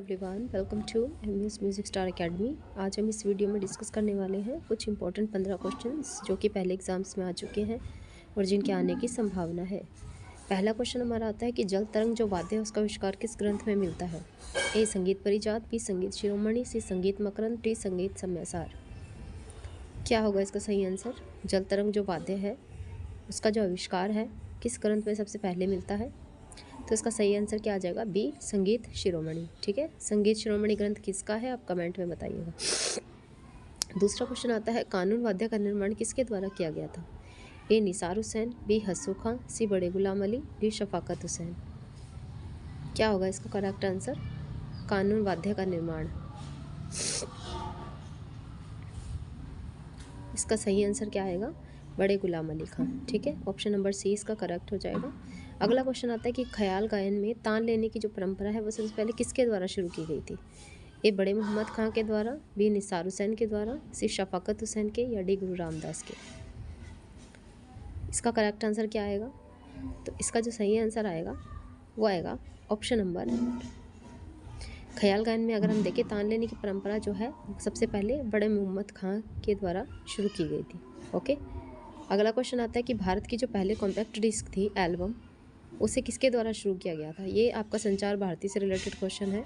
Everyone, welcome to MS music star academy. आज हम इस वीडियो में डिस्कस करने वाले हैं कुछ इंपॉर्टेंट 15 क्वेश्चंस जो कि पहले एग्जाम्स में आ चुके हैं और जिनके आने की संभावना है। पहला क्वेश्चन हमारा आता है कि जल तरंग जो वाद्य है उसका आविष्कार किस ग्रंथ में मिलता है। ए संगीत परिजात, बी संगीत शिरोमणि, सी संगीत मकरंद, डी संगीत सम्यसार। क्या होगा इसका सही आंसर? जल तरंग जो वाद्य है उसका जो आविष्कार है किस ग्रंथ में सबसे पहले मिलता है? तो इसका सही आंसर क्या आ जाएगा? बी संगीत शिरोमणि। ठीक है, संगीत शिरोमणि ग्रंथ किसका है आप कमेंट में बताइएगा। दूसरा क्वेश्चन आता है कानून वाद्य का निर्माण किसके द्वारा किया गया था। ए निसार हुसैन, बी हस्सू खां, सी बड़े गुलाम अली, डी शफाकत हुसैन। क्या होगा इसका करेक्ट आंसर? कानून वाद्य का निर्माण, इसका सही आंसर क्या आएगा? बड़े गुलाम अली खां। ठीक है, ऑप्शन नंबर सी इसका करेक्ट हो जाएगा। अगला क्वेश्चन आता है कि ख्याल गायन में तान लेने की जो परंपरा है वो सबसे पहले किसके द्वारा शुरू की गई थी। ए बड़े मोहम्मद खां के द्वारा, बी निसार हुसैन के द्वारा, सी शफाकत हुसैन के, या डी गुरु रामदास के। इसका करेक्ट आंसर क्या आएगा? तो इसका जो सही आंसर आएगा वो आएगा ऑप्शन नंबर ख्याल गायन में। अगर हम देखें तान लेने की परंपरा जो है सबसे पहले बड़े मोहम्मद खां के द्वारा शुरू की गई थी। ओके, अगला क्वेश्चन आता है कि भारत की जो पहले कॉम्पैक्ट डिस्क थी एल्बम, उसे किसके द्वारा शुरू किया गया था। ये आपका संचार भारती से रिलेटेड क्वेश्चन है।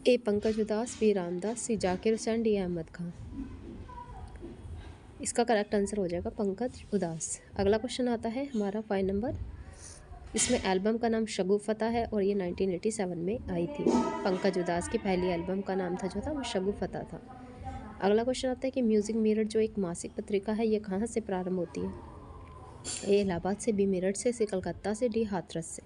ए पंकज उदास, बी रामदास, सी जाकिर हुसैन, डी अहमद खान। इसका करेक्ट आंसर हो जाएगा पंकज उदास। अगला क्वेश्चन आता है हमारा 5 नंबर। इसमें एल्बम का नाम शगुफ्ता है और ये 1987 में आई थी। पंकज उदास की पहली एल्बम का नाम था जो था वो शगुफ्ता था। अगला क्वेश्चन आता है कि म्यूजिक मिरर जो एक मासिक पत्रिका है ये कहाँ से प्रारंभ होती है। ए इलाहाबाद से, बी मेरठ से, सी कलकत्ता से, डी हाथरस से।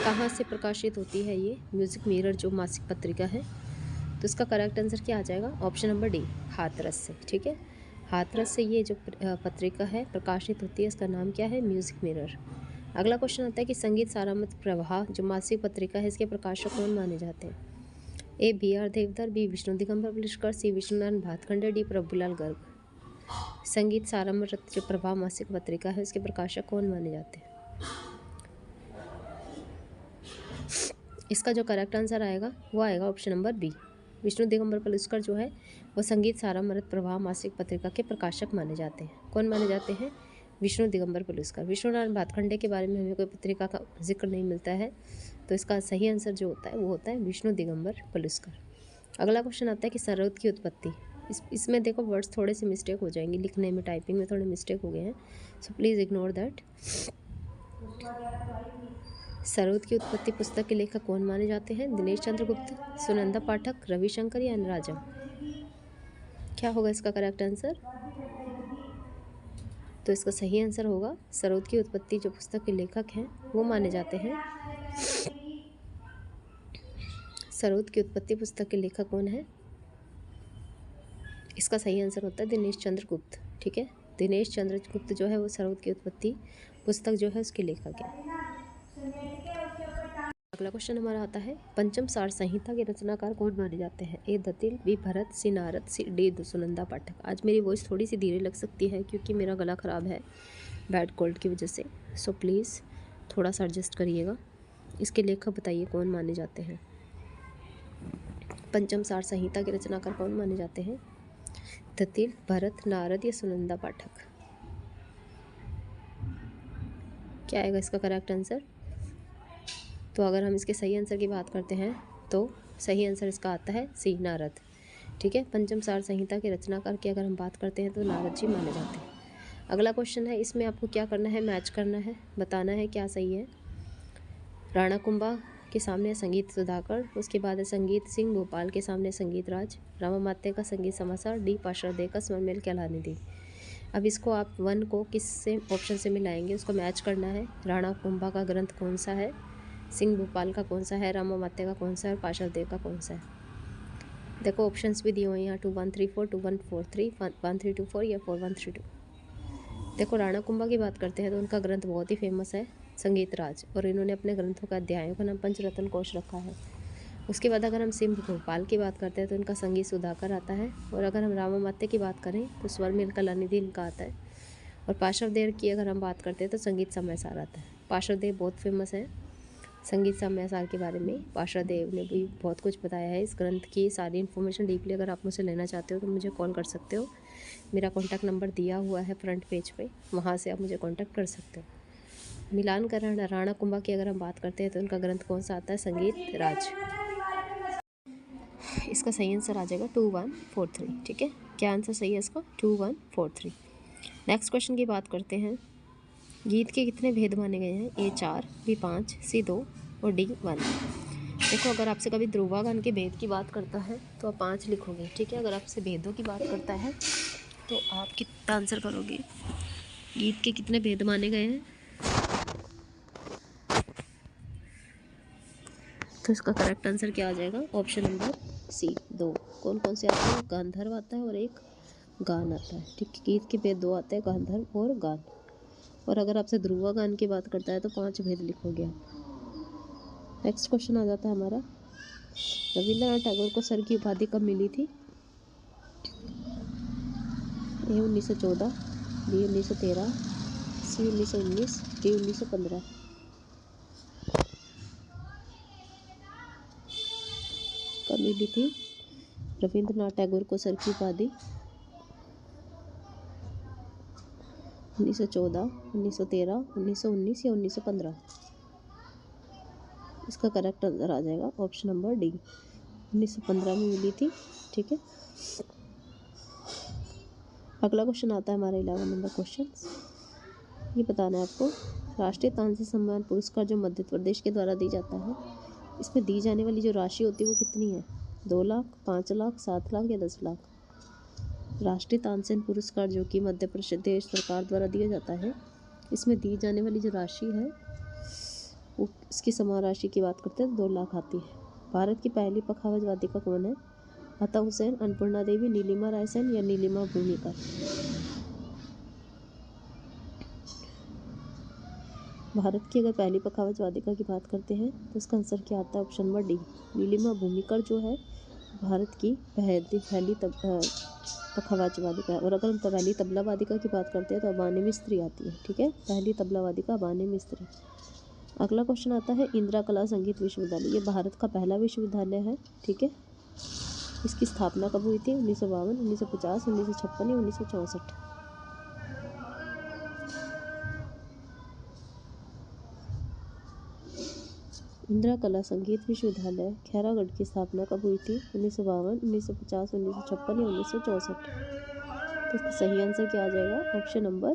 कहाँ से प्रकाशित होती है ये म्यूजिक मिरर जो मासिक पत्रिका है? तो इसका करेक्ट आंसर क्या आ जाएगा? ऑप्शन नंबर डी हाथरस से। ठीक है, हाथरस से ये जो पत्रिका है प्रकाशित होती है, इसका नाम क्या है? Music mirror. अगला क्वेश्चन आता है कि संगीत सारामत प्रवाह जो मासिक पत्रिका है इसके प्रकाशक कौन माने जाते हैं। A B R Deodhar, B Vishnu Digambar Paluskar, C Vishnunarayan Bhatkhande, D Prabhulal Garg. Sangeet Saramrit जो प्रभा मासिक पत्रिका है उसके प्रकाशक कौन माने जाते हैं? इसका जो करेक्ट आंसर आएगा वो आएगा option number B Vishnu Digambar Paluskar जो है वो संगीत सारामृत प्रभा मासिक पत्रिका के प्रकाशक माने जाते हैं। कौन माने जाते हैं? विष्णु दिगंबर पलुस्कर। विष्णुनारायण भातखंडे के बारे में हमें कोई पत्रिका का जिक्र नहीं मिलता है, तो इसका सही आंसर जो होता है वो होता है विष्णु दिगंबर पलुस्कर। अगला क्वेश्चन आता है कि सरोद की उत्पत्ति। इसमें देखो वर्ड्स थोड़े से मिस्टेक हो जाएंगे, लिखने में टाइपिंग में थोड़े मिस्टेक हो गए हैं, so please ignore that. Sarod की उत्पत्ति पुस्तक के लेखक कौन माने जाते हैं? दिनेश चंद्र गुप्त, सुनंदा पाठक, रविशंकर या अनुराजा। क्या होगा इसका करेक्ट आंसर? तो इसका सही आंसर होगा सरोद की उत्पत्ति जो पुस्तक के लेखक हैं वो माने जाते हैं। सरोद की उत्पत्ति पुस्तक के लेखक कौन है? इसका सही आंसर होता है दिनेश चंद्र गुप्त। ठीक है, दिनेश चंद्र गुप्त जो है वो सरोद की उत्पत्ति पुस्तक जो है उसके लेखक है। अगला क्वेश्चन हमारा आता है पंचम सार संहिता के रचनाकार कौन माने जाते हैं। ए दतिल, बी भरत, सी नारद, सी डी सुनंदा पाठक। आज मेरी वॉइस थोड़ी सी धीरे लग सकती है क्योंकि मेरा गला ख़राब है बैड कोल्ड की वजह से, सो प्लीज़ थोड़ा सा एडजस्ट करिएगा। इसके लेखक बताइए कौन माने जाते हैं। पंचम सार संहिता के रचनाकार कौन माने जाते हैं? दतिल, भरत, नारद या सुनंदा पाठक। क्या आएगा इसका करेक्ट आंसर? तो अगर हम इसके सही आंसर की बात करते हैं तो सही आंसर इसका आता है सी नारद। ठीक है, पंचम सार संहिता के रचनाकार की अगर हम बात करते हैं तो नारद जी माने जाते हैं। अगला क्वेश्चन है, इसमें आपको क्या करना है? मैच करना है, बताना है क्या सही है। राणा कुंभा के सामने संगीत सुधाकर, उसके बाद है संगीत सिंह, भोपाल के सामने संगीत राज, रामा मात्य का संगीत समाचार, डी पार्षद का स्वरमेल कहलाने दी। अब इसको आप 1 को किस से ऑप्शन से मिलाएंगे, उसको मैच करना है। राणा कुंभा का ग्रंथ कौन सा है, सिंह भोपाल का कौन सा है, रामा मात्य का कौन सा है और पार्षद का कौन सा है। देखो ऑप्शंस भी दिए हुए हैं यहाँ 2134, 2143, 1324 या 4132। देखो राणा कुंभा की बात करते हैं तो उनका ग्रंथ बहुत ही फेमस है संगीत राज, और इन्होंने अपने ग्रंथों का अध्यायों का नाम पंचरत्न कोश रखा है। उसके बाद अगर हम सिंह भोपाल की बात करते हैं तो इनका संगीत सुधाकर आता है, और अगर हम रामा मात्य की बात करें तो स्वरमेल कलानिधि इनका आता है, और पार्श्वदेव की अगर हम बात करते हैं तो संगीत समाचार आता है। पार्श्वदेव बहुत फेमस है संगीत साम्यासार के बारे में पाशा देव ने भी बहुत कुछ बताया है। इस ग्रंथ की सारी इन्फॉर्मेशन डीपली अगर आप मुझसे लेना चाहते हो तो मुझे कॉल कर सकते हो। मेरा कॉन्टैक्ट नंबर दिया हुआ है फ्रंट पेज पे, वहाँ से आप मुझे कॉन्टैक्ट कर सकते हो। मिलान करण राणा कुंभा की अगर हम बात करते हैं तो उनका ग्रंथ कौन सा आता है? संगीत राज। इसका सही आंसर आ जाएगा 2143। ठीक है, क्या आंसर सही है इसका? 2143। नेक्स्ट क्वेश्चन की बात करते हैं। गीत के कितने भेद माने गए हैं? ए 4, बी 5, सी 2 और डी 1। देखो, अगर आपसे कभी ध्रुवागान के भेद की बात करता है तो आप 5 लिखोगे। ठीक है, अगर आपसे भेदों की बात करता है तो आप कितना आंसर करोगे? गीत के कितने भेद माने गए हैं? तो इसका करेक्ट आंसर क्या आ जाएगा? Option number C 2। कौन कौन से आते हैं? गांधर्व आता है और एक गान आता है। ठीक है, गीत के भेद 2 आते हैं, गांधर्व और गान। और अगर आपसे ध्रुवा गान की बात करता है तो 5 भेद लिखोगे आप। नेक्स्ट क्वेश्चन आ जाता है हमारा, रविंद्रनाथ टैगोर को सर की उपाधि कब मिली थी? ए 1914, बी 1913, सी 1919, डी 1915। कब मिली थी रविंद्रनाथ टैगोर को सर की उपाधि? 1914, 1913, 1919 या 1915। इसका करेक्ट आंसर आ जाएगा ऑप्शन नंबर डी, 1915 में मिली थी। ठीक है, अगला क्वेश्चन आता है हमारा 11 नंबर क्वेश्चन। ये बताना है आपको, राष्ट्रीय तानसेन सम्मान पुरस्कार जो मध्य प्रदेश के द्वारा दी जाता है, इसमें दी जाने वाली जो राशि होती है वो कितनी है? 2 लाख, 5 लाख, 7 लाख या 10 लाख? राष्ट्रीय तानसेन पुरस्कार जो कि मध्य प्रदेश सरकार द्वारा दिया जाता है, इसमें दी जाने वाली जो राशि है वो, इसकी समान राशि की बात करते हैं 2 लाख आती है। भारत की पहली पखावज वादिका कौन है? अता हुसैन, अन्नपूर्णा देवी, नीलिमा राय सेन या नीलिमा भूमिकर? भारत की अगर पहली पखावज वादिका की बात करते हैं तो इसका आंसर क्या आता है? Option number D, Nilima Bhumikar जो है भारत की पहली पखावज वादिका है। और अगर हम पहली तबला वादिका की बात करते हैं तो अबाने मिस्त्री आती है। ठीक है, पहली तबला वादिका अबाने मिस्त्री। अगला क्वेश्चन आता है, इंदिरा कला संगीत विश्वविद्यालय, ये भारत का पहला विश्वविद्यालय है। ठीक है, इसकी स्थापना कब हुई थी? 1952, 1950, 1956 या 1964? इंदिरा कला संगीत विश्वविद्यालय खैरागढ़ की स्थापना कब हुई थी? 1952, 1950, 1956 या 1964? तो इसका सही आंसर क्या आ जाएगा? Option number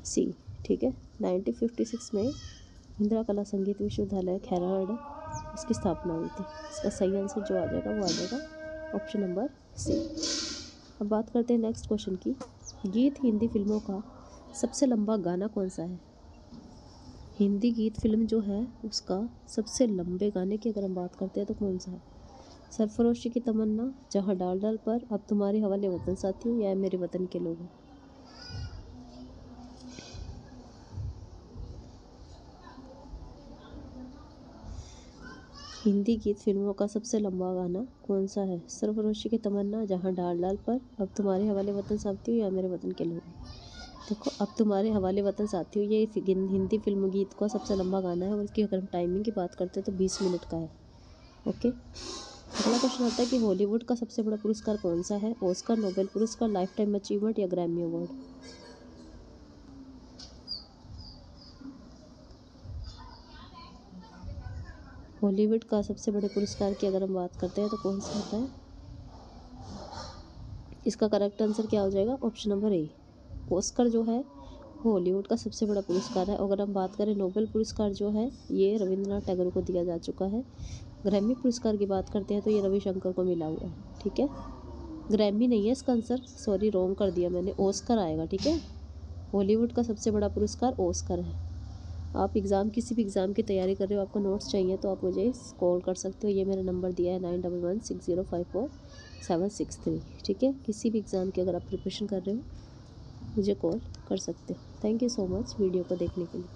C. ठीक है, 1956 में इंदिरा कला संगीत विश्वविद्यालय खैरागढ़, इसकी स्थापना हुई थी। इसका सही आंसर जो आ जाएगा वो आ जाएगा ऑप्शन नंबर सी। अब बात करते हैं नेक्स्ट क्वेश्चन की, गीत हिंदी फिल्मों का सबसे लंबा गाना कौन सा है? हिंदी गीत फिल्म जो है उसका सबसे लंबे गाने की अगर हम बात करते हैं तो कौन सा है? सरफरोशी की तमन्ना, जहाँ डाल डाल पर, अब तुम्हारे हवाले वतन साथियों या मेरे वतन के लोग? हिंदी गीत फिल्मों का सबसे लंबा गाना कौन सा है? सरफरोशी की तमन्ना, जहाँ डाल डाल पर, अब तुम्हारे हवाले वतन साथियों या मेरे वतन के लोग? देखो, अब तुम्हारे हवाले वतन साथियों ये हिंदी फिल्म गीत का सबसे लंबा गाना है और इसकी अगर हम टाइमिंग की बात करते हैं तो 20 मिनट का है। ओके, अगला क्वेश्चन आता है कि हॉलीवुड का सबसे बड़ा पुरस्कार कौन सा है? ऑस्कर, नोबेल पुरस्कार, लाइफ टाइम अचीवमेंट या ग्रैमी अवार्ड? हॉलीवुड का सबसे बड़े पुरस्कार की अगर हम बात करते हैं तो कौन सा होता है? इसका करेक्ट आंसर क्या हो जाएगा? ऑप्शन नंबर ए, ऑस्कर जो है वो हॉलीवुड का सबसे बड़ा पुरस्कार है। अगर हम बात करें नोबेल पुरस्कार जो है ये रविंद्रनाथ टैगोर को दिया जा चुका है। ग्रैमी पुरस्कार की बात करते हैं तो ये रविशंकर को मिला हुआ है। ठीक है, ग्रैमी नहीं है इसका आंसर, सॉरी रॉन्ग कर दिया मैंने, ऑस्कर आएगा। ठीक है, हॉलीवुड का सबसे बड़ा पुरस्कार ऑस्कर है। आप किसी भी एग्ज़ाम की तैयारी कर रहे हो, आपको नोट्स चाहिए तो आप मुझे कॉल कर सकते हो। ये मेरा नंबर दिया है 9116054763। ठीक है, किसी भी एग्ज़ाम की अगर आप प्रिपरेशन कर रहे हो मुझे कॉल कर सकते हो। Thank you so much video को देखने के लिए।